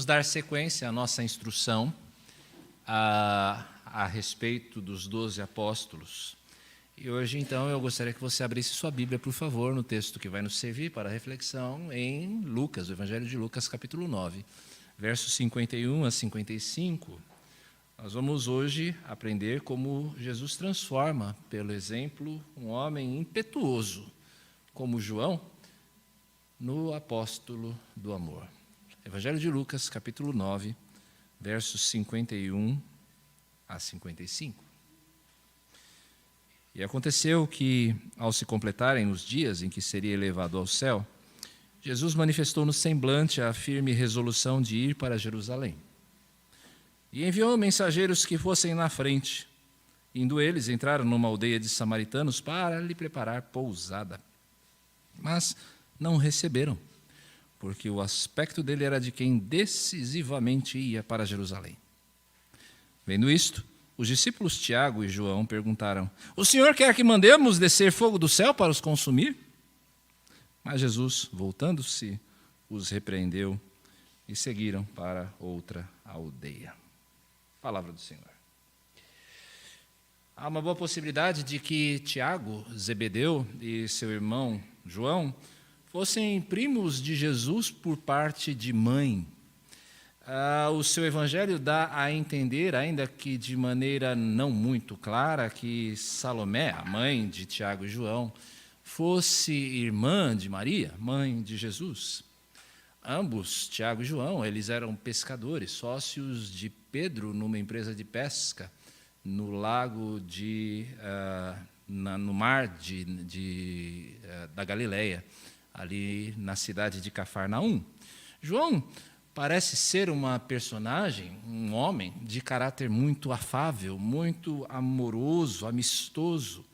dar sequência à nossa instrução a respeito dos 12 apóstolos. E hoje, então, eu gostaria que você abrisse sua Bíblia, por favor, no texto que vai nos servir para a reflexão em Lucas, o Evangelho de Lucas, capítulo 9, versos 51 a 55. Nós vamos hoje aprender como Jesus transforma, pelo exemplo, um homem impetuoso, como João, no apóstolo do amor. Evangelho de Lucas, capítulo 9, versos 51 a 55. E aconteceu que, ao se completarem os dias em que seria elevado ao céu, Jesus manifestou no semblante a firme resolução de ir para Jerusalém. E enviou mensageiros que fossem na frente. Indo eles, entraram numa aldeia de samaritanos para lhe preparar pousada. Mas não o receberam, porque o aspecto dele era de quem decisivamente ia para Jerusalém. Vendo isto, os discípulos Tiago e João perguntaram: "O Senhor quer que mandemos descer fogo do céu para os consumir?" Mas Jesus, voltando-se, os repreendeu e seguiram para outra aldeia. Palavra do Senhor. Há uma boa possibilidade de que Tiago, Zebedeu e seu irmão João fossem primos de Jesus por parte de mãe. O seu evangelho dá a entender, ainda que de maneira não muito clara, que Salomé, a mãe de Tiago e João, fosse irmã de Maria, mãe de Jesus. Ambos, Tiago e João, eles eram pescadores, sócios de Pedro numa empresa de pesca no lago no mar da Galileia, ali na cidade de Cafarnaum. João parece ser uma personagem, um homem de caráter muito afável, muito amoroso, amistoso.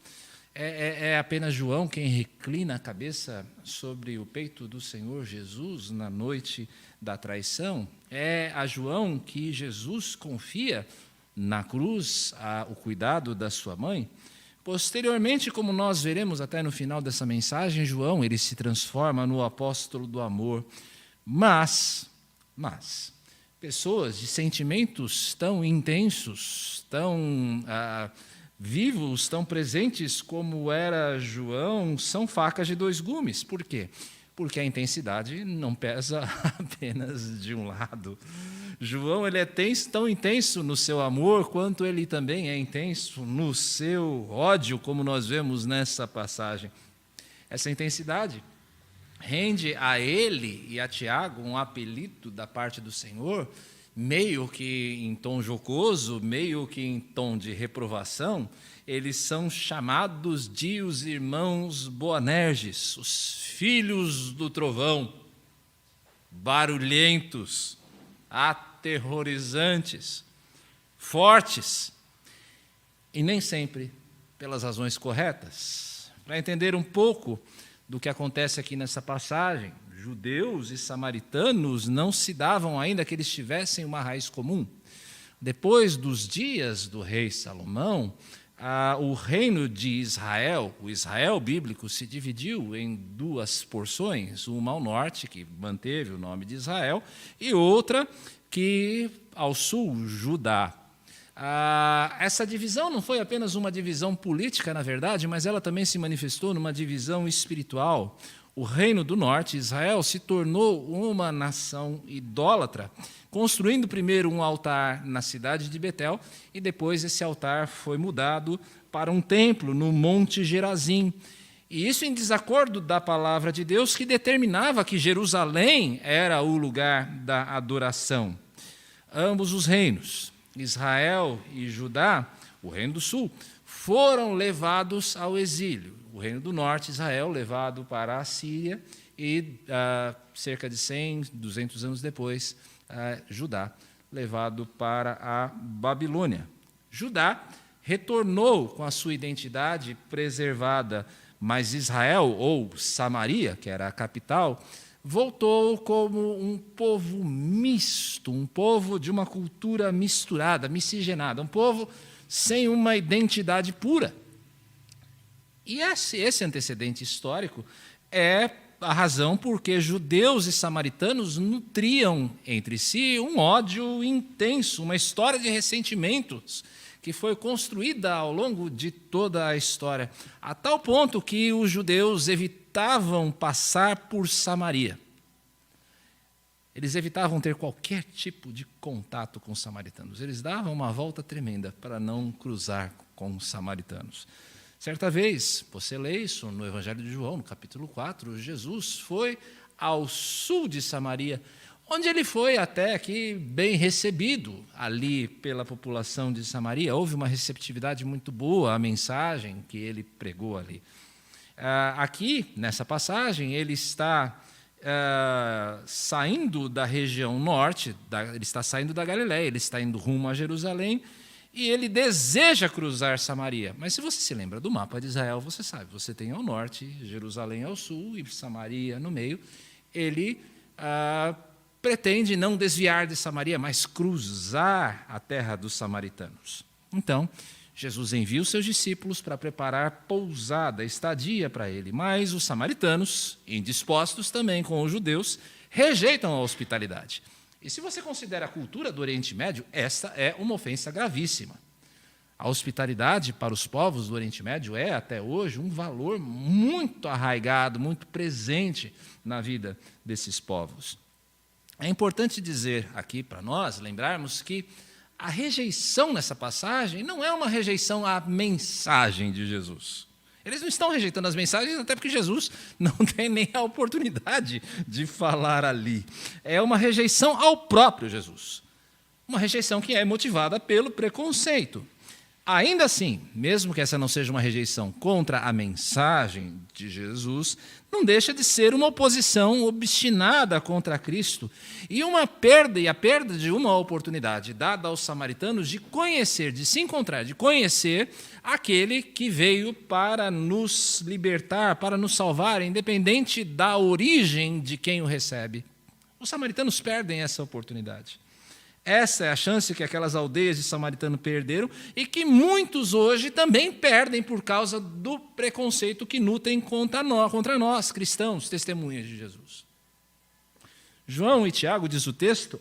É apenas João quem reclina a cabeça sobre o peito do Senhor Jesus na noite da traição. É a João que Jesus confia na cruz o cuidado da sua mãe. Posteriormente, como nós veremos até no final dessa mensagem, João ele se transforma no apóstolo do amor. Mas pessoas de sentimentos tão intensos, tão vivos, tão presentes como era João, são facas de dois gumes. Por quê? Porque a intensidade não pesa apenas de um lado. João ele é tão intenso no seu amor, quanto ele também é intenso no seu ódio, como nós vemos nessa passagem. Essa intensidade rende a ele e a Tiago um apelido da parte do Senhor, meio que em tom jocoso, meio que em tom de reprovação. Eles são chamados de os irmãos Boanerges, os filhos do trovão, barulhentos, aterrorizantes, fortes, e nem sempre pelas razões corretas. Para entender um pouco do que acontece aqui nessa passagem, judeus e samaritanos não se davam ainda que eles tivessem uma raiz comum. Depois dos dias do rei Salomão, o reino de Israel, o Israel bíblico, se dividiu em duas porções, uma ao norte, que manteve o nome de Israel, e outra que ao sul, Judá. Essa divisão não foi apenas uma divisão política, na verdade, mas ela também se manifestou numa divisão espiritual. O reino do norte, Israel, se tornou uma nação idólatra, construindo primeiro um altar na cidade de Betel, e depois esse altar foi mudado para um templo no Monte Gerazim. E isso em desacordo da palavra de Deus, que determinava que Jerusalém era o lugar da adoração. Ambos os reinos, Israel e Judá, o reino do sul, foram levados ao exílio. O reino do norte, Israel, levado para a Síria, e cerca de 100, 200 anos depois, Judá, levado para a Babilônia. Judá retornou com a sua identidade preservada, mas Israel, ou Samaria, que era a capital, voltou como um povo misto, um povo de uma cultura misturada, miscigenada, um povo sem uma identidade pura. E esse antecedente histórico é a razão porque judeus e samaritanos nutriam entre si um ódio intenso, uma história de ressentimentos que foi construída ao longo de toda a história, a tal ponto que os judeus evitavam passar por Samaria. Eles evitavam ter qualquer tipo de contato com os samaritanos. Eles davam uma volta tremenda para não cruzar com os samaritanos. Certa vez, você lê isso no Evangelho de João, no capítulo 4, Jesus foi ao sul de Samaria, onde ele foi até que bem recebido ali pela população de Samaria. Houve uma receptividade muito boa à mensagem que ele pregou ali. Aqui, nessa passagem, ele está saindo da região norte, ele está saindo da Galiléia, ele está indo rumo a Jerusalém, e ele deseja cruzar Samaria. Mas se você se lembra do mapa de Israel, você sabe, você tem ao norte, Jerusalém ao sul e Samaria no meio. Ele pretende não desviar de Samaria, mas cruzar a terra dos samaritanos. Então, Jesus envia os seus discípulos para preparar pousada, estadia para ele, mas os samaritanos, indispostos também com os judeus, rejeitam a hospitalidade. E se você considera a cultura do Oriente Médio, esta é uma ofensa gravíssima. A hospitalidade para os povos do Oriente Médio é, até hoje, um valor muito arraigado, muito presente na vida desses povos. É importante dizer aqui para nós, lembrarmos que a rejeição nessa passagem não é uma rejeição à mensagem de Jesus. Eles não estão rejeitando as mensagens, até porque Jesus não tem nem a oportunidade de falar ali. É uma rejeição ao próprio Jesus. Uma rejeição que é motivada pelo preconceito. Ainda assim, mesmo que essa não seja uma rejeição contra a mensagem de Jesus, não deixa de ser uma oposição obstinada contra Cristo e a perda de uma oportunidade dada aos samaritanos de conhecer, de se encontrar, de conhecer aquele que veio para nos libertar, para nos salvar, independente da origem de quem o recebe. Os samaritanos perdem essa oportunidade. Essa é a chance que aquelas aldeias de samaritano perderam e que muitos hoje também perdem por causa do preconceito que nutrem contra nós, cristãos, testemunhas de Jesus. João e Tiago, diz o texto,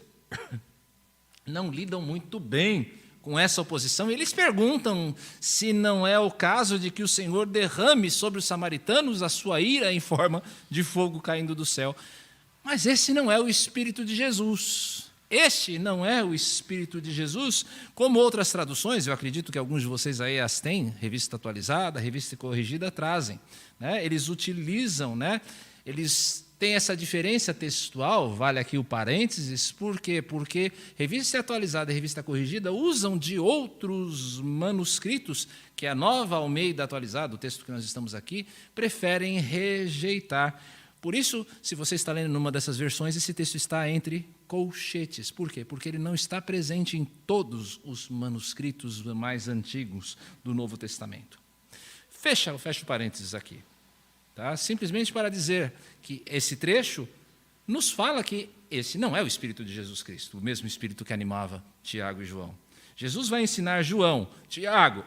não lidam muito bem com essa oposição. Eles perguntam se não é o caso de que o Senhor derrame sobre os samaritanos a sua ira em forma de fogo caindo do céu. Mas esse não é o Espírito de Jesus. Este não é o Espírito de Jesus, como outras traduções, eu acredito que alguns de vocês aí as têm, revista atualizada, revista corrigida, trazem. Eles utilizam, eles têm essa diferença textual, vale aqui o parênteses, por quê? Porque revista atualizada e revista corrigida usam de outros manuscritos, que a Nova Almeida atualizada, o texto que nós estamos aqui, preferem rejeitar. Por isso, se você está lendo numa dessas versões, esse texto está entre colchetes. Por quê? Porque ele não está presente em todos os manuscritos mais antigos do Novo Testamento. Fecha o parênteses aqui. Tá? Simplesmente para dizer que esse trecho nos fala que esse não é o Espírito de Jesus Cristo, o mesmo Espírito que animava Tiago e João. Jesus vai ensinar João, Tiago,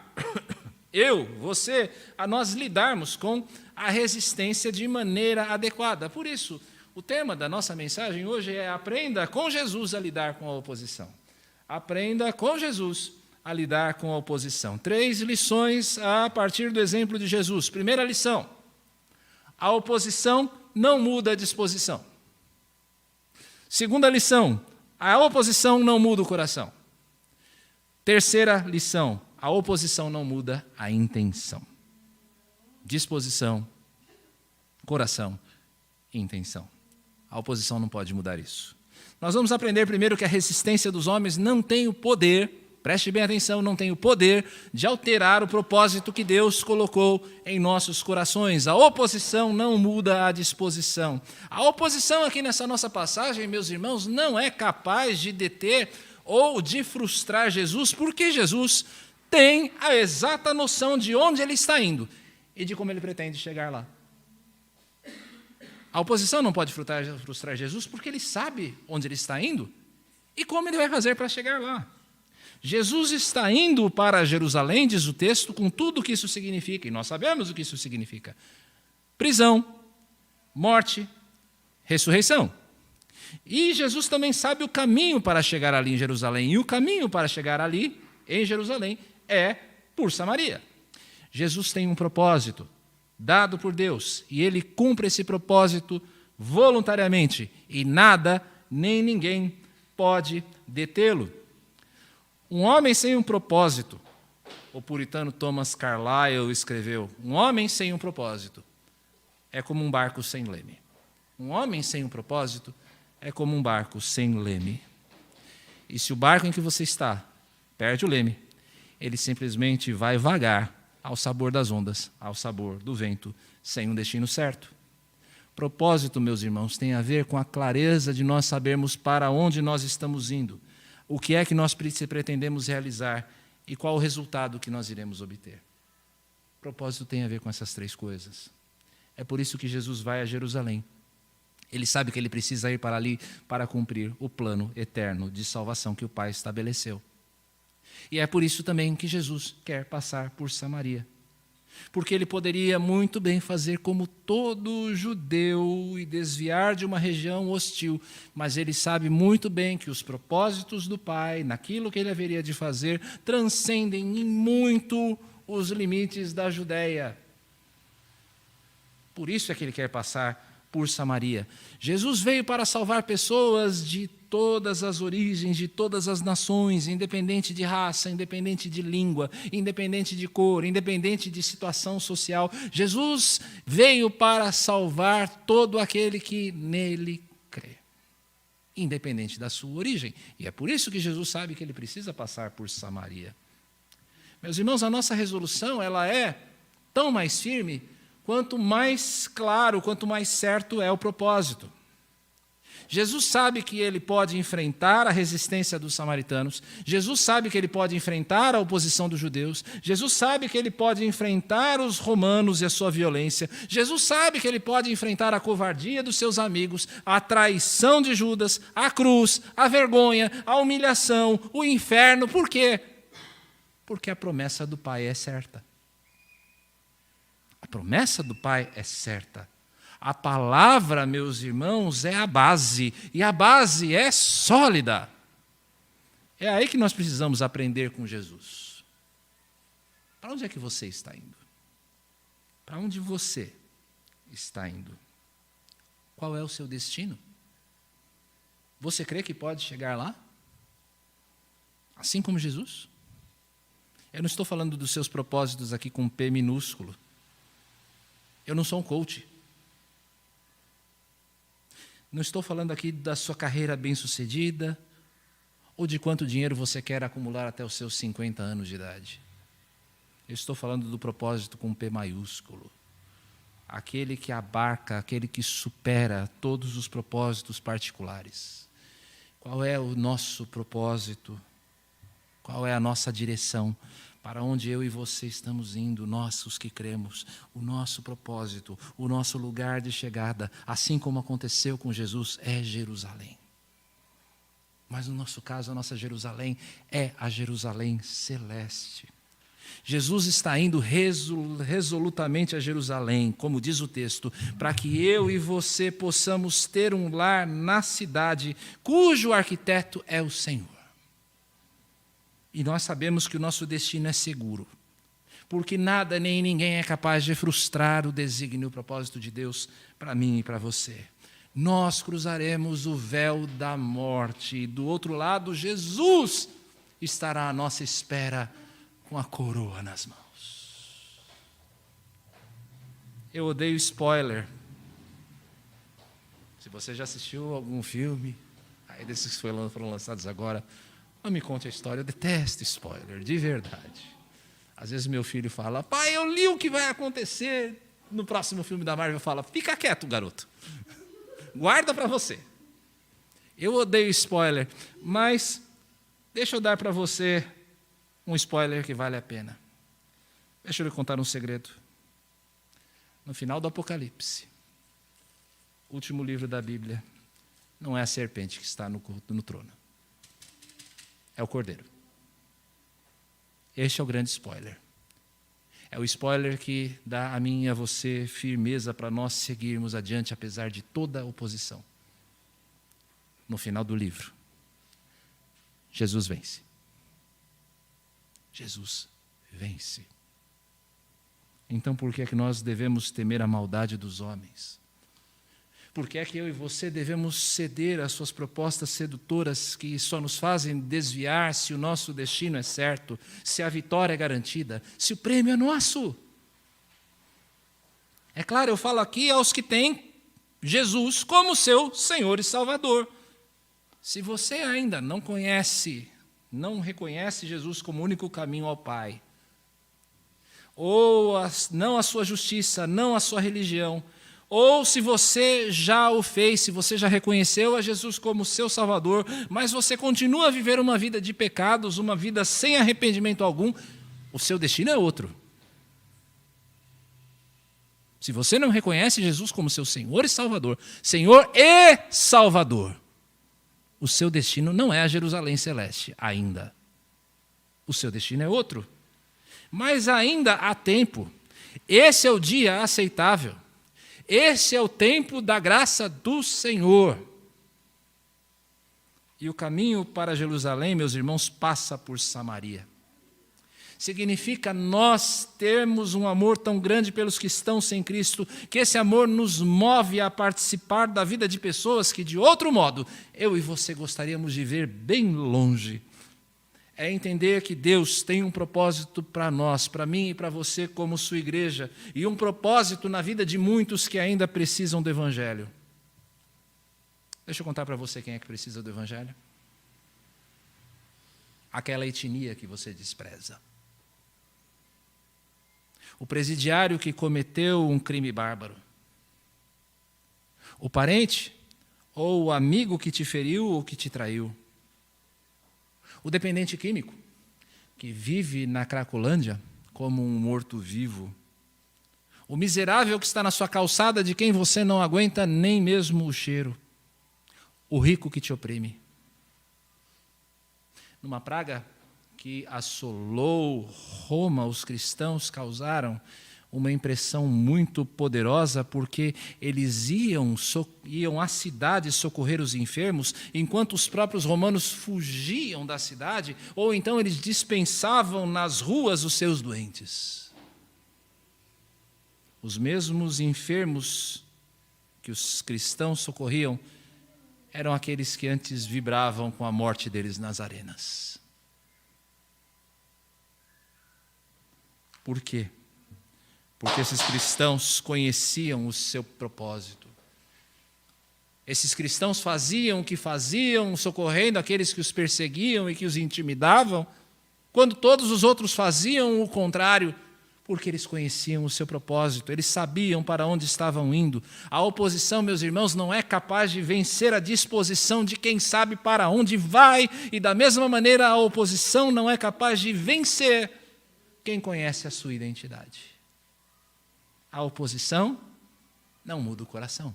você, a nós lidarmos com a resistência de maneira adequada. Por isso, o tema da nossa mensagem hoje é aprenda com Jesus a lidar com a oposição. Aprenda com Jesus a lidar com a oposição. 3 lições a partir do exemplo de Jesus. Primeira lição, a oposição não muda a disposição. Segunda lição, a oposição não muda o coração. Terceira lição, a oposição não muda a intenção. Disposição, coração e intenção. A oposição não pode mudar isso. Nós vamos aprender primeiro que a resistência dos homens não tem o poder, preste bem atenção, não tem o poder de alterar o propósito que Deus colocou em nossos corações. A oposição não muda a disposição. A oposição aqui nessa nossa passagem, meus irmãos, não é capaz de deter ou de frustrar Jesus, porque Jesus tem a exata noção de onde ele está indo e de como ele pretende chegar lá. A oposição não pode frustrar Jesus porque ele sabe onde ele está indo e como ele vai fazer para chegar lá. Jesus está indo para Jerusalém, diz o texto, com tudo o que isso significa, e nós sabemos o que isso significa. Prisão, morte, ressurreição. E Jesus também sabe o caminho para chegar ali em Jerusalém. E o caminho para chegar ali em Jerusalém é por Samaria. Jesus tem um propósito dado por Deus e ele cumpre esse propósito voluntariamente e nada nem ninguém pode detê-lo. Um homem sem um propósito, o puritano Thomas Carlyle escreveu, um homem sem um propósito é como um barco sem leme. Um homem sem um propósito é como um barco sem leme. E se o barco em que você está perde o leme, ele simplesmente vai vagar ao sabor das ondas, ao sabor do vento, sem um destino certo. Propósito, meus irmãos, tem a ver com a clareza de nós sabermos para onde nós estamos indo, o que é que nós pretendemos realizar e qual o resultado que nós iremos obter. Propósito tem a ver com essas três coisas. É por isso que Jesus vai a Jerusalém. Ele sabe que ele precisa ir para ali para cumprir o plano eterno de salvação que o Pai estabeleceu. E é por isso também que Jesus quer passar por Samaria. Porque ele poderia muito bem fazer como todo judeu e desviar de uma região hostil, mas ele sabe muito bem que os propósitos do Pai, naquilo que ele haveria de fazer, transcendem em muito os limites da Judéia. Por isso é que ele quer passar por Samaria. Jesus veio para salvar pessoas de todas as origens, de todas as nações, independente de raça, independente de língua, independente de cor, independente de situação social. Jesus veio para salvar todo aquele que nele crê, independente da sua origem. E é por isso que Jesus sabe que ele precisa passar por Samaria. Meus irmãos, a nossa resolução ela é tão mais firme quanto mais claro, quanto mais certo é o propósito. Jesus sabe que ele pode enfrentar a resistência dos samaritanos. Jesus sabe que ele pode enfrentar a oposição dos judeus. Jesus sabe que ele pode enfrentar os romanos e a sua violência. Jesus sabe que ele pode enfrentar a covardia dos seus amigos, a traição de Judas, a cruz, a vergonha, a humilhação, o inferno. Por quê? Porque a promessa do Pai é certa. A promessa do Pai é certa. A palavra, meus irmãos, é a base, e a base é sólida. É aí que nós precisamos aprender com Jesus. Para onde é que você está indo? Para onde você está indo? Qual é o seu destino? Você crê que pode chegar lá? Assim como Jesus? Eu não estou falando dos seus propósitos aqui com P minúsculo. Eu não sou um coach. Não estou falando aqui da sua carreira bem-sucedida ou de quanto dinheiro você quer acumular até os seus 50 anos de idade. Eu estou falando do propósito com P maiúsculo. Aquele que abarca, aquele que supera todos os propósitos particulares. Qual é o nosso propósito? Qual é a nossa direção? Para onde eu e você estamos indo, nós os que cremos, o nosso propósito, o nosso lugar de chegada, assim como aconteceu com Jesus, é Jerusalém. Mas no nosso caso, a nossa Jerusalém é a Jerusalém celeste. Jesus está indo resolutamente a Jerusalém, como diz o texto, para que eu e você possamos ter um lar na cidade, cujo arquiteto é o Senhor. E nós sabemos que o nosso destino é seguro, porque nada nem ninguém é capaz de frustrar o desígnio e o propósito de Deus para mim e para você. Nós cruzaremos o véu da morte, e do outro lado, Jesus estará à nossa espera com a coroa nas mãos. Eu odeio spoiler. Se você já assistiu algum filme, aí desses que foram lançados agora, não me conte a história, eu detesto spoiler, de verdade. Às vezes meu filho fala, pai, eu li o que vai acontecer no próximo filme da Marvel. Eu falo, fica quieto, garoto. Guarda para você. Eu odeio spoiler, mas deixa eu dar para você um spoiler que vale a pena. Deixa eu lhe contar um segredo. No final do Apocalipse, último livro da Bíblia, não é a serpente que está no trono. É o Cordeiro. Este é o grande spoiler. É o spoiler que dá a mim e a você firmeza para nós seguirmos adiante, apesar de toda a oposição. No final do livro, Jesus vence. Jesus vence. Então, por que é que nós devemos temer a maldade dos homens? Por que é que eu e você devemos ceder às suas propostas sedutoras que só nos fazem desviar se o nosso destino é certo, se a vitória é garantida, se o prêmio é nosso? É claro, eu falo aqui aos que têm Jesus como seu Senhor e Salvador. Se você ainda não conhece, não reconhece Jesus como único caminho ao Pai, ou não a sua justiça, não a sua religião, ou se você já o fez, se você já reconheceu a Jesus como seu Salvador, mas você continua a viver uma vida de pecados, uma vida sem arrependimento algum, o seu destino é outro. Se você não reconhece Jesus como seu Senhor e Salvador, o seu destino não é a Jerusalém Celeste, ainda. O seu destino é outro. Mas ainda há tempo. Esse é o dia aceitável. Esse é o tempo da graça do Senhor. E o caminho para Jerusalém, meus irmãos, passa por Samaria. Significa nós termos um amor tão grande pelos que estão sem Cristo, que esse amor nos move a participar da vida de pessoas que, de outro modo, eu e você gostaríamos de ver bem longe. É entender que Deus tem um propósito para nós, para mim e para você como sua igreja, e um propósito na vida de muitos que ainda precisam do Evangelho. Deixa eu contar para você quem é que precisa do Evangelho. Aquela etnia que você despreza. O presidiário que cometeu um crime bárbaro. O parente ou o amigo que te feriu ou que te traiu. O dependente químico, que vive na Cracolândia como um morto-vivo. O miserável que está na sua calçada, de quem você não aguenta nem mesmo o cheiro. O rico que te oprime. Numa praga que assolou Roma, os cristãos causaram uma impressão muito poderosa, porque eles iam à cidade socorrer os enfermos, enquanto os próprios romanos fugiam da cidade, ou então eles dispensavam nas ruas os seus doentes. Os mesmos enfermos que os cristãos socorriam eram aqueles que antes vibravam com a morte deles nas arenas. Por quê? Porque esses cristãos conheciam o seu propósito. Esses cristãos faziam o que faziam, socorrendo aqueles que os perseguiam e que os intimidavam, quando todos os outros faziam o contrário, porque eles conheciam o seu propósito, eles sabiam para onde estavam indo. A oposição, meus irmãos, não é capaz de vencer a disposição de quem sabe para onde vai, e da mesma maneira a oposição não é capaz de vencer quem conhece a sua identidade. A oposição não muda o coração.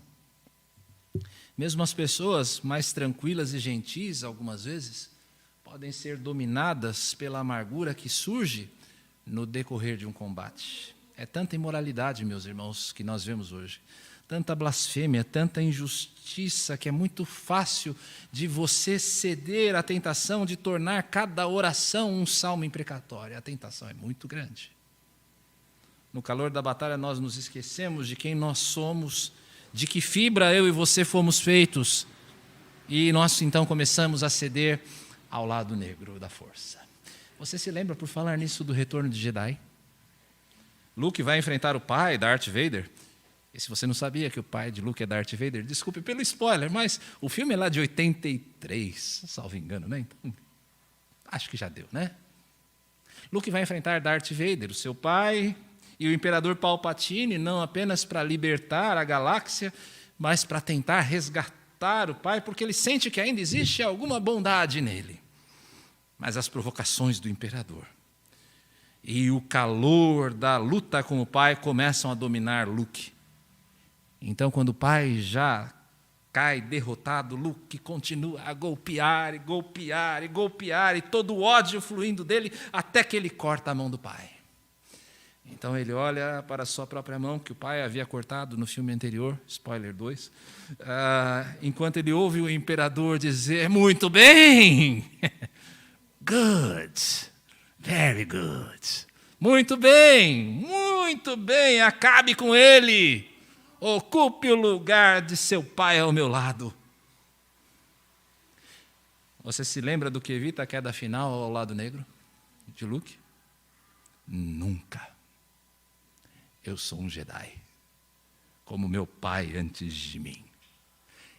Mesmo as pessoas mais tranquilas e gentis, algumas vezes, podem ser dominadas pela amargura que surge no decorrer de um combate. É tanta imoralidade, meus irmãos, que nós vemos hoje. Tanta blasfêmia, tanta injustiça, que é muito fácil de você ceder à tentação de tornar cada oração um salmo imprecatório. A tentação é muito grande. No calor da batalha, nós nos esquecemos de quem nós somos, de que fibra eu e você fomos feitos, e nós então começamos a ceder ao lado negro da força. Você se lembra, por falar nisso, do Retorno de Jedi? Luke vai enfrentar o pai, Darth Vader. E se você não sabia que o pai de Luke é Darth Vader, desculpe pelo spoiler, mas o filme é lá de 83, salvo engano, né? Então, acho que já deu, né? Luke vai enfrentar Darth Vader, o seu pai, e o imperador Palpatine, não apenas para libertar a galáxia, mas para tentar resgatar o pai, porque ele sente que ainda existe alguma bondade nele. Mas as provocações do imperador e o calor da luta com o pai começam a dominar Luke. Então, quando o pai já cai derrotado, Luke continua a golpear, e golpear, e golpear, e todo o ódio fluindo dele, até que ele corta a mão do pai. Então ele olha para a sua própria mão, que o pai havia cortado no filme anterior, spoiler 2, enquanto ele ouve o imperador dizer: muito bem, good, very good, muito bem, acabe com ele, ocupe o lugar de seu pai ao meu lado. Você se lembra do que evita a queda final ao lado negro de Luke? Nunca. Eu sou um Jedi, como meu pai antes de mim.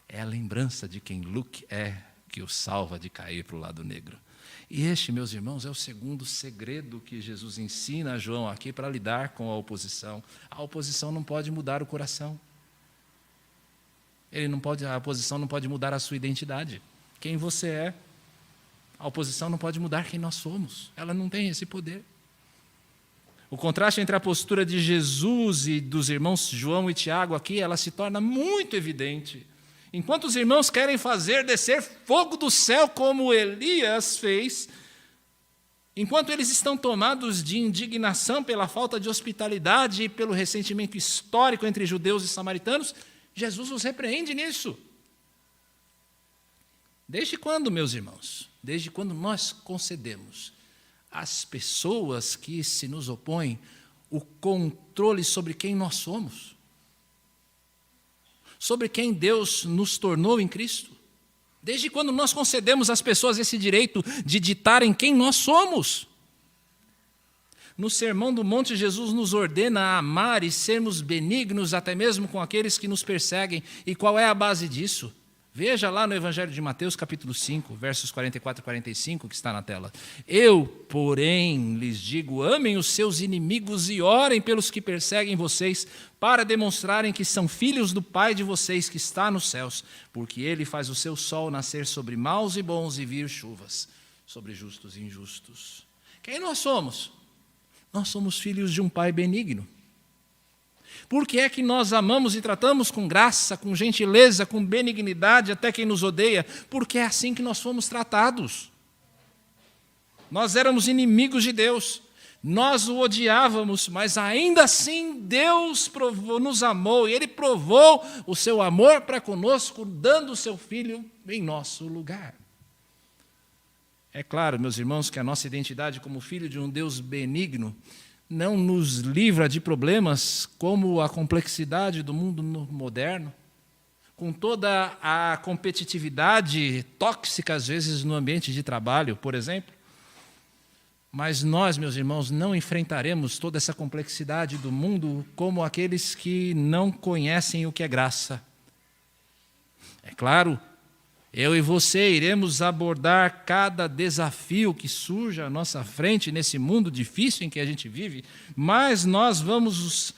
É a lembrança de quem Luke é que o salva de cair para o lado negro. E este, meus irmãos, é o segundo segredo que Jesus ensina a João aqui para lidar com a oposição. A oposição não pode mudar o coração. A oposição não pode mudar a sua identidade. Quem você é. A oposição não pode mudar quem nós somos. Ela não tem esse poder. O contraste entre a postura de Jesus e dos irmãos João e Tiago aqui, ela se torna muito evidente. Enquanto os irmãos querem fazer descer fogo do céu como Elias fez, enquanto eles estão tomados de indignação pela falta de hospitalidade e pelo ressentimento histórico entre judeus e samaritanos, Jesus os repreende nisso. Desde quando, meus irmãos? Desde quando nós concedemos às pessoas que se nos opõem o controle sobre quem nós somos? Sobre quem Deus nos tornou em Cristo? Desde quando nós concedemos às pessoas esse direito de ditarem quem nós somos? No Sermão do Monte, Jesus nos ordena a amar e sermos benignos até mesmo com aqueles que nos perseguem. E qual é a base disso? Veja lá no Evangelho de Mateus, capítulo 5, versos 44 e 45, que está na tela. Eu, porém, lhes digo, amem os seus inimigos e orem pelos que perseguem vocês, para demonstrarem que são filhos do Pai de vocês que está nos céus, porque Ele faz o seu sol nascer sobre maus e bons e vir chuvas sobre justos e injustos. Quem nós somos? Nós somos filhos de um Pai benigno. Por que é que nós amamos e tratamos com graça, com gentileza, com benignidade até quem nos odeia? Porque é assim que nós fomos tratados. Nós éramos inimigos de Deus, nós o odiávamos, mas ainda assim Deus nos amou e Ele provou o seu amor para conosco, dando o seu Filho em nosso lugar. É claro, meus irmãos, que a nossa identidade como filho de um Deus benigno não nos livra de problemas como a complexidade do mundo moderno, com toda a competitividade tóxica, às vezes, no ambiente de trabalho, por exemplo. Mas nós, meus irmãos, não enfrentaremos toda essa complexidade do mundo como aqueles que não conhecem o que é graça. É claro, eu e você iremos abordar cada desafio que surja à nossa frente nesse mundo difícil em que a gente vive, mas nós vamos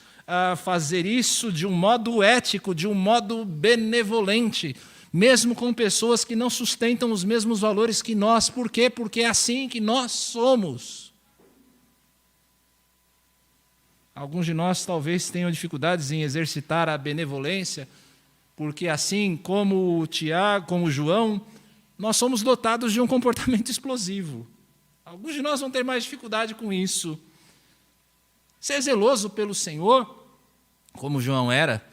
fazer isso de um modo ético, de um modo benevolente, mesmo com pessoas que não sustentam os mesmos valores que nós. Por quê? Porque é assim que nós somos. Alguns de nós talvez tenham dificuldades em exercitar a benevolência, porque assim como o Tiago, como o João, nós somos dotados de um comportamento explosivo. Alguns de nós vão ter mais dificuldade com isso. Ser zeloso pelo Senhor, como João era,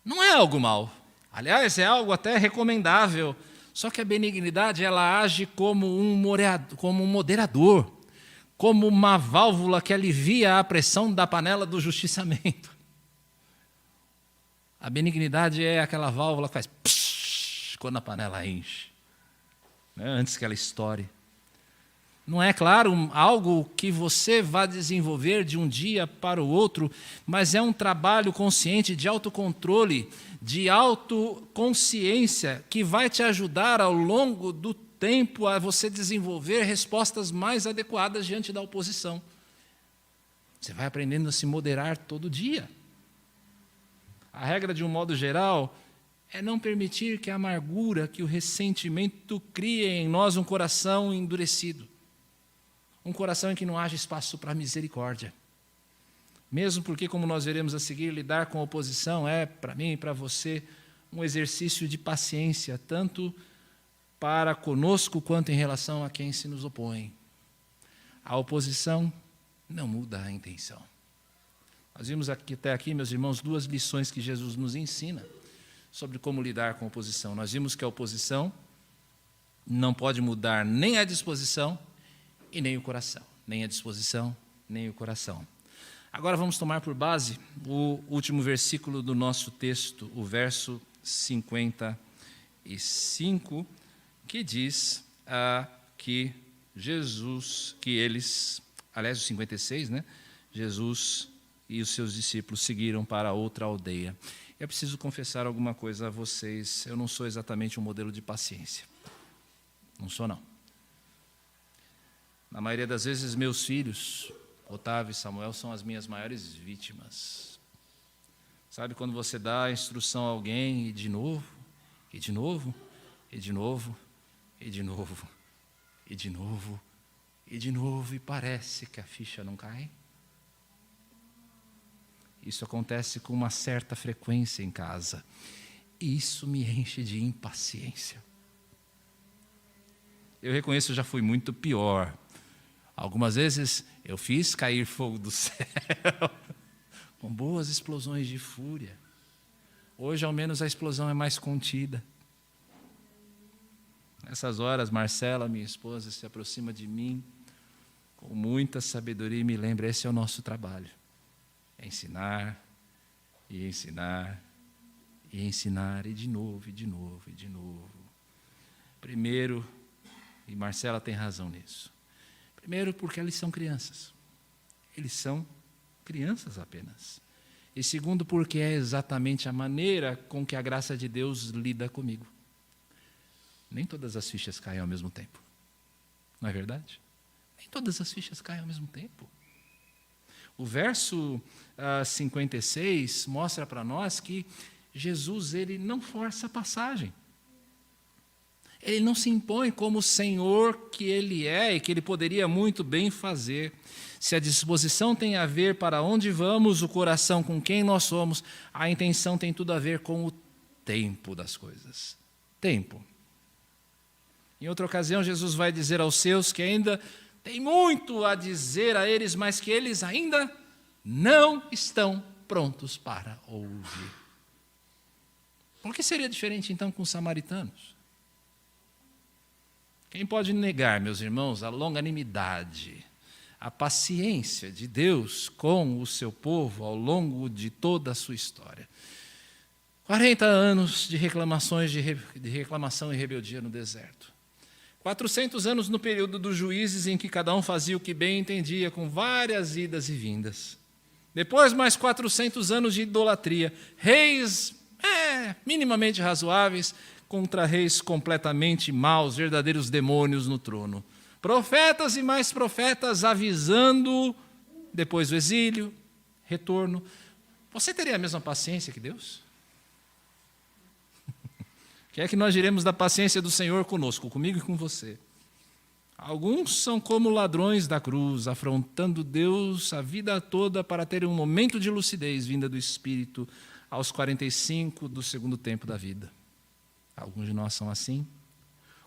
não é algo mau. Aliás, é algo até recomendável. Só que a benignidade, ela age como um moderador, como uma válvula que alivia a pressão da panela do justiçamento. A benignidade é aquela válvula que faz psh, quando a panela enche, né, antes que ela estoure. Não é, claro, algo que você vai desenvolver de um dia para o outro, mas é um trabalho consciente de autocontrole, de autoconsciência, que vai te ajudar ao longo do tempo a você desenvolver respostas mais adequadas diante da oposição. Você vai aprendendo a se moderar todo dia. A regra, de um modo geral, é não permitir que a amargura, que o ressentimento criem em nós um coração endurecido. Um coração em que não haja espaço para misericórdia. Mesmo porque, como nós veremos a seguir, lidar com a oposição é, para mim e para você, um exercício de paciência, tanto para conosco quanto em relação a quem se nos opõe. A oposição não muda a intenção. Nós vimos até aqui, meus irmãos, duas lições que Jesus nos ensina sobre como lidar com a oposição. Nós vimos que a oposição não pode mudar nem a disposição e nem o coração. Nem a disposição, nem o coração. Agora vamos tomar por base o último versículo do nosso texto, o verso 55, que diz que Jesus, que eles, aliás, o 56, né? Jesus e os seus discípulos seguiram para outra aldeia. Eu preciso confessar alguma coisa a vocês, eu não sou exatamente um modelo de paciência. Não sou, não. Na maioria das vezes, meus filhos, Otávio e Samuel, são as minhas maiores vítimas. Sabe quando você dá a instrução a alguém e de novo, e de novo, e de novo, e de novo, e de novo, e de novo, e parece que a ficha não cai? Isso acontece com uma certa frequência em casa. E isso me enche de impaciência. Eu reconheço que já fui muito pior. Algumas vezes eu fiz cair fogo do céu, com boas explosões de fúria. Hoje, ao menos, a explosão é mais contida. Nessas horas, Marcela, minha esposa, se aproxima de mim com muita sabedoria e me lembra, esse é o nosso trabalho. É ensinar, e ensinar, e ensinar, e de novo, e de novo, e de novo. Primeiro, e Marcela tem razão nisso, primeiro porque eles são crianças. Eles são crianças apenas. E segundo porque é exatamente a maneira com que a graça de Deus lida comigo. Nem todas as fichas caem ao mesmo tempo. Não é verdade? Nem todas as fichas caem ao mesmo tempo. O verso 56 mostra para nós que Jesus ele não força a passagem. Ele não se impõe como o Senhor que Ele é e que Ele poderia muito bem fazer. Se a disposição tem a ver para onde vamos, o coração com quem nós somos, a intenção tem tudo a ver com o tempo das coisas. Tempo. Em outra ocasião, Jesus vai dizer aos seus que ainda tem muito a dizer a eles, mas que eles ainda não estão prontos para ouvir. Por que seria diferente então com os samaritanos? Quem pode negar, meus irmãos, a longanimidade, a paciência de Deus com o seu povo ao longo de toda a sua história? 40 anos de reclamação e rebeldia no deserto. 400 anos no período dos juízes, em que cada um fazia o que bem entendia, com várias idas e vindas. Depois, mais 400 anos de idolatria. Reis minimamente razoáveis contra reis completamente maus, verdadeiros demônios no trono. Profetas e mais profetas avisando, depois o exílio, retorno. Você teria a mesma paciência que Deus? Que é que nós diremos da paciência do Senhor conosco, comigo e com você? Alguns são como ladrões da cruz, afrontando Deus a vida toda para terem um momento de lucidez vinda do Espírito aos 45 do segundo tempo da vida. Alguns de nós são assim.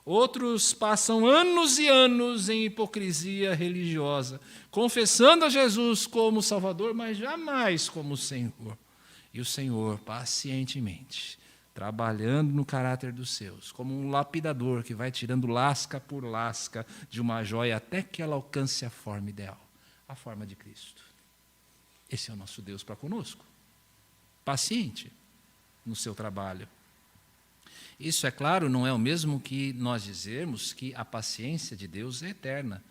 Outros passam anos e anos em hipocrisia religiosa, confessando a Jesus como Salvador, mas jamais como Senhor. E o Senhor, pacientemente, trabalhando no caráter dos seus, como um lapidador que vai tirando lasca por lasca de uma joia até que ela alcance a forma ideal, a forma de Cristo. Esse é o nosso Deus para conosco. Paciente no seu trabalho. Isso, é claro, não é o mesmo que nós dizermos que a paciência de Deus é eterna,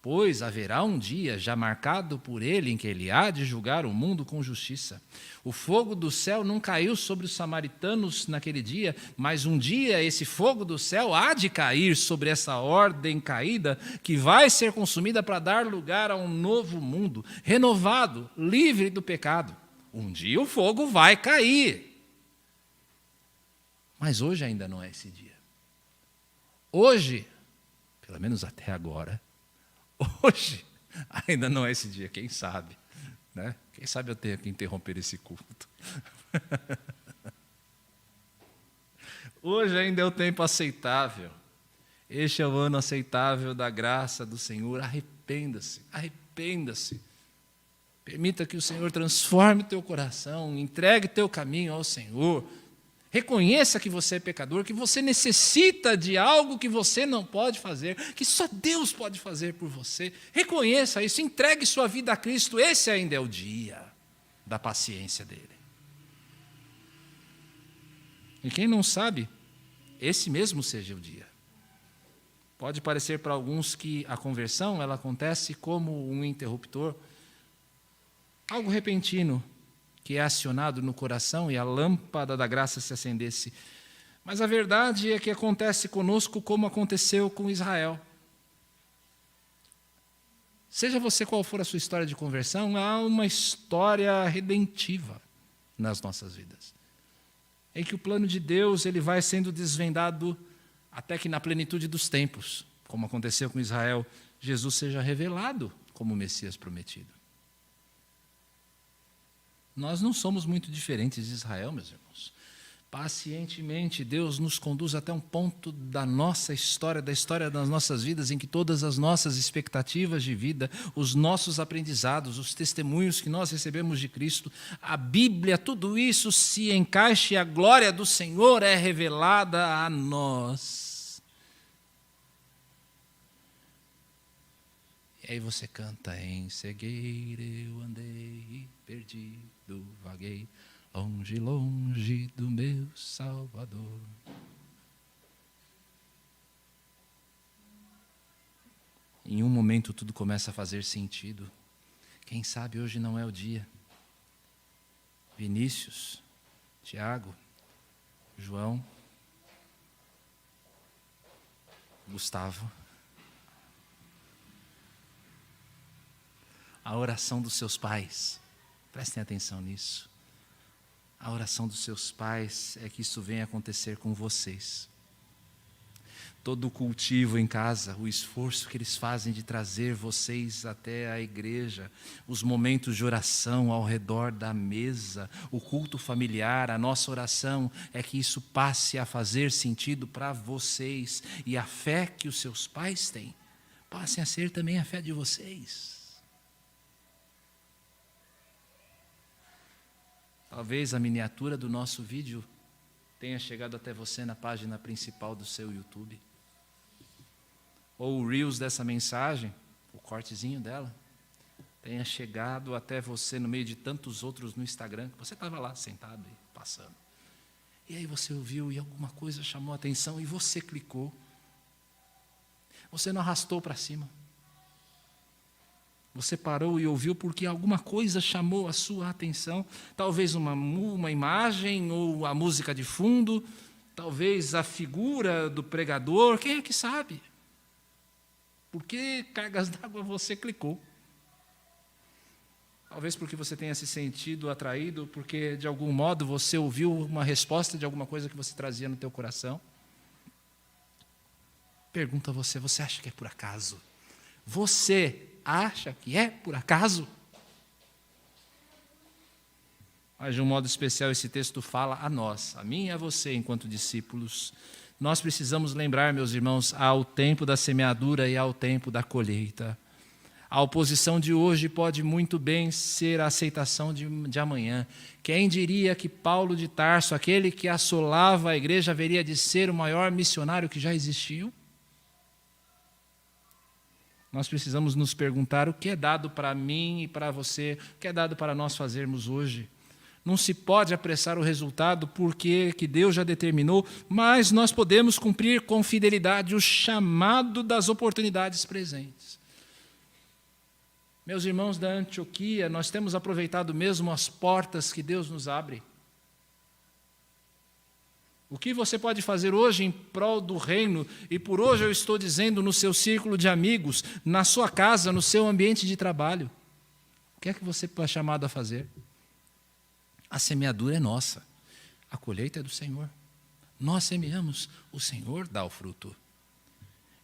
pois haverá um dia já marcado por Ele em que Ele há de julgar o mundo com justiça. O fogo do céu não caiu sobre os samaritanos naquele dia, mas um dia esse fogo do céu há de cair sobre essa ordem caída que vai ser consumida para dar lugar a um novo mundo, renovado, livre do pecado. Um dia o fogo vai cair. Mas hoje ainda não é esse dia. Hoje, pelo menos até agora, hoje ainda não é esse dia, quem sabe? Né? Quem sabe eu tenho que interromper esse culto. Hoje ainda é o tempo aceitável. Este é o ano aceitável da graça do Senhor. Arrependa-se, arrependa-se. Permita que o Senhor transforme o teu coração, entregue teu caminho ao Senhor. Reconheça que você é pecador, que você necessita de algo que você não pode fazer, que só Deus pode fazer por você. Reconheça isso, entregue sua vida a Cristo. Esse ainda é o dia da paciência dele. E quem não sabe, esse mesmo seja o dia. Pode parecer para alguns que a conversão ela acontece como um interruptor, algo repentino, que é acionado no coração e a lâmpada da graça se acendesse. Mas a verdade é que acontece conosco como aconteceu com Israel. Seja você qual for a sua história de conversão, há uma história redentiva nas nossas vidas. Em que o plano de Deus ele vai sendo desvendado até que na plenitude dos tempos, como aconteceu com Israel, Jesus seja revelado como o Messias prometido. Nós não somos muito diferentes de Israel, meus irmãos. Pacientemente, Deus nos conduz até um ponto da nossa história, da história das nossas vidas, em que todas as nossas expectativas de vida, os nossos aprendizados, os testemunhos que nós recebemos de Cristo, a Bíblia, tudo isso se encaixa e a glória do Senhor é revelada a nós. E aí você canta: em cegueira eu andei, perdido, vaguei, longe, longe do meu Salvador. Em um momento tudo começa a fazer sentido. Quem sabe hoje não é o dia. Vinícius, Tiago, João, Gustavo. A oração dos seus pais, prestem atenção nisso. A oração dos seus pais é que isso venha acontecer com vocês. Todo o cultivo em casa, o esforço que eles fazem de trazer vocês até a igreja, os momentos de oração ao redor da mesa, o culto familiar, a nossa oração é que isso passe a fazer sentido para vocês. E a fé que os seus pais têm, passem a ser também a fé de vocês. Talvez a miniatura do nosso vídeo tenha chegado até você na página principal do seu YouTube. Ou o Reels dessa mensagem, o cortezinho dela, tenha chegado até você no meio de tantos outros no Instagram, que você estava lá sentado e passando. E aí você ouviu e alguma coisa chamou a atenção e você clicou. Você não arrastou para cima. Você parou e ouviu porque alguma coisa chamou a sua atenção. Talvez uma imagem ou a música de fundo. Talvez a figura do pregador. Quem é que sabe? Por que cargas d'água você clicou? Talvez porque você tenha se sentido atraído, porque de algum modo você ouviu uma resposta de alguma coisa que você trazia no teu coração. Pergunta a você, você acha que é por acaso? Você acha que é por acaso? Mas de um modo especial esse texto fala a nós, a mim e a você enquanto discípulos. Nós precisamos lembrar, meus irmãos, ao tempo da semeadura e ao tempo da colheita. A oposição de hoje pode muito bem ser a aceitação de amanhã. Quem diria que Paulo de Tarso, aquele que assolava a igreja, haveria de ser o maior missionário que já existiu? Nós precisamos nos perguntar o que é dado para mim e para você, o que é dado para nós fazermos hoje. Não se pode apressar o resultado porque que Deus já determinou, mas nós podemos cumprir com fidelidade o chamado das oportunidades presentes. Meus irmãos da Antioquia, nós temos aproveitado mesmo as portas que Deus nos abre. O que você pode fazer hoje em prol do reino, e por hoje eu estou dizendo no seu círculo de amigos, na sua casa, no seu ambiente de trabalho. O que é que você é chamado a fazer? A semeadura é nossa, a colheita é do Senhor. Nós semeamos, o Senhor dá o fruto.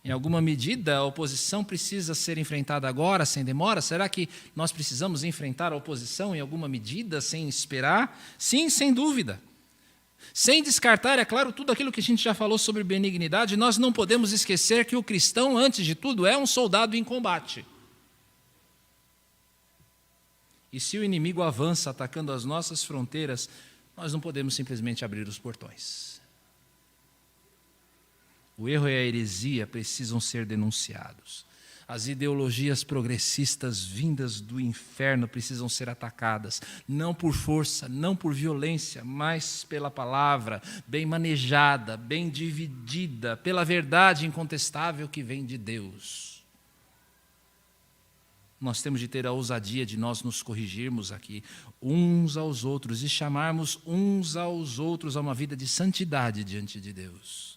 Em alguma medida, a oposição precisa ser enfrentada agora, sem demora? Será que nós precisamos enfrentar a oposição em alguma medida, sem esperar? Sim, sem dúvida. Sem descartar, é claro, tudo aquilo que a gente já falou sobre benignidade, nós não podemos esquecer que o cristão, antes de tudo, é um soldado em combate. E se o inimigo avança atacando as nossas fronteiras, nós não podemos simplesmente abrir os portões. O erro e a heresia precisam ser denunciados. As ideologias progressistas vindas do inferno precisam ser atacadas, não por força, não por violência, mas pela palavra, bem manejada, bem dividida, pela verdade incontestável que vem de Deus. Nós temos de ter a ousadia de nós nos corrigirmos aqui, uns aos outros, e chamarmos uns aos outros a uma vida de santidade diante de Deus.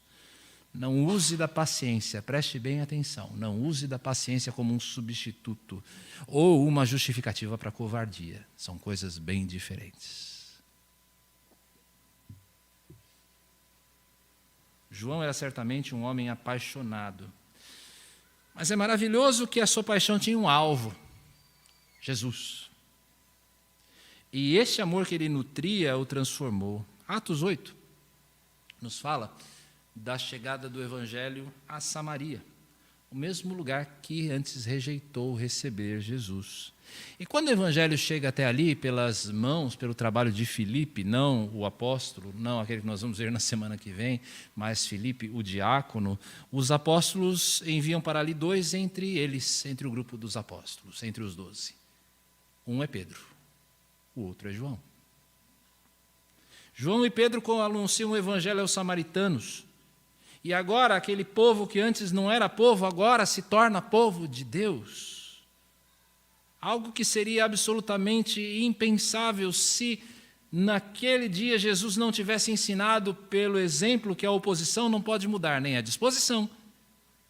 Não use da paciência, preste bem atenção, não use da paciência como um substituto ou uma justificativa para a covardia. São coisas bem diferentes. João era certamente um homem apaixonado. Mas é maravilhoso que a sua paixão tinha um alvo, Jesus. E esse amor que ele nutria o transformou. Atos 8 nos fala da chegada do Evangelho a Samaria, o mesmo lugar que antes rejeitou receber Jesus. E quando o Evangelho chega até ali, pelas mãos, pelo trabalho de Filipe, não o apóstolo, não aquele que nós vamos ver na semana que vem, mas Filipe, o diácono, os apóstolos enviam para ali 2 entre eles, entre o grupo dos apóstolos, entre os 12. Um é Pedro, o outro é João. João e Pedro anunciam o Evangelho aos samaritanos. E agora, aquele povo que antes não era povo, agora se torna povo de Deus. Algo que seria absolutamente impensável se naquele dia Jesus não tivesse ensinado pelo exemplo que a oposição não pode mudar nem a disposição,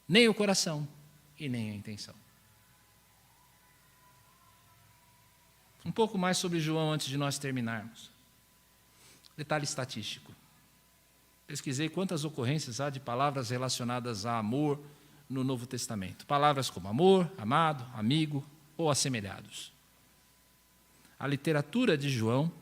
nem o coração e nem a intenção. Um pouco mais sobre João antes de nós terminarmos. Detalhe estatístico. Pesquisei quantas ocorrências há de palavras relacionadas a amor no Novo Testamento. Palavras como amor, amado, amigo ou assemelhados. A literatura de João,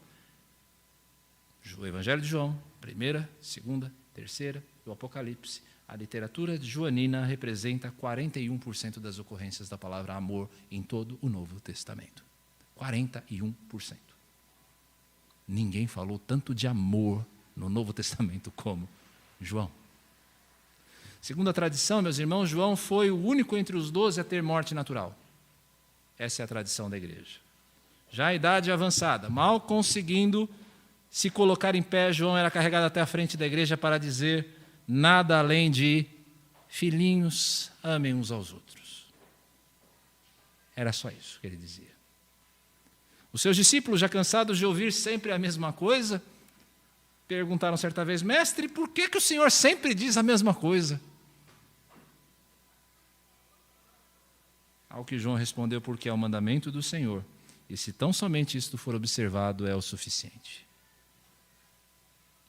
o Evangelho de João, 1ª, 2ª, 3ª e o Apocalipse, a literatura joanina representa 41% das ocorrências da palavra amor em todo o Novo Testamento. 41%. Ninguém falou tanto de amor no Novo Testamento como João. Segundo a tradição, meus irmãos, João foi o único entre os 12 a ter morte natural. Essa é a tradição da igreja. Já a idade avançada, mal conseguindo se colocar em pé, João era carregado até a frente da igreja para dizer nada além de filhinhos, amem uns aos outros. Era só isso que ele dizia. Os seus discípulos, já cansados de ouvir sempre a mesma coisa, perguntaram certa vez: mestre, por que o Senhor sempre diz a mesma coisa? Ao que João respondeu: porque é o mandamento do Senhor, e se tão somente isto for observado, é o suficiente.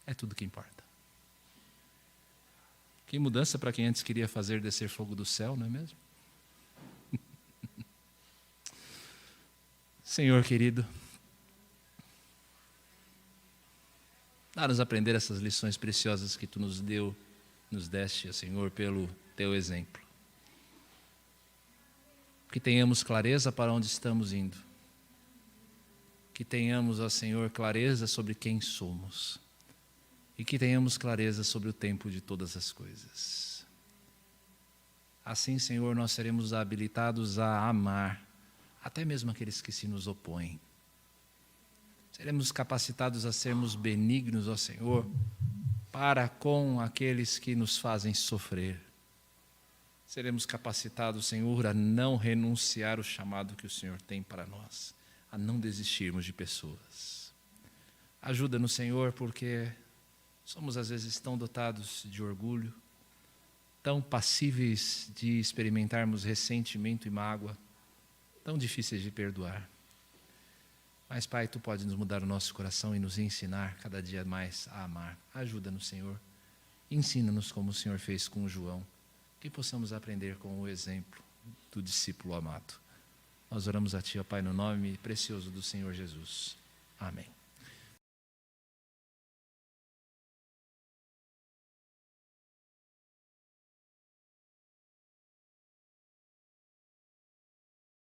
É tudo que importa. Que mudança para quem antes queria fazer descer fogo do céu, não é mesmo? Senhor querido, dá-nos aprender essas lições preciosas que Tu nos deste, Senhor, pelo Teu exemplo. Que tenhamos clareza para onde estamos indo. Que tenhamos, ó Senhor, clareza sobre quem somos. E que tenhamos clareza sobre o tempo de todas as coisas. Assim, Senhor, nós seremos habilitados a amar até mesmo aqueles que se nos opõem. Seremos capacitados a sermos benignos, ó Senhor, para com aqueles que nos fazem sofrer. Seremos capacitados, Senhor, a não renunciar ao chamado que o Senhor tem para nós, a não desistirmos de pessoas. Ajuda-nos, Senhor, porque somos às vezes tão dotados de orgulho, tão passíveis de experimentarmos ressentimento e mágoa, tão difíceis de perdoar. Mas, Pai, Tu pode nos mudar o nosso coração e nos ensinar cada dia mais a amar. Ajuda-nos, Senhor. Ensina-nos como o Senhor fez com João, que possamos aprender com o exemplo do discípulo amado. Nós oramos a Ti, ó Pai, no nome precioso do Senhor Jesus. Amém.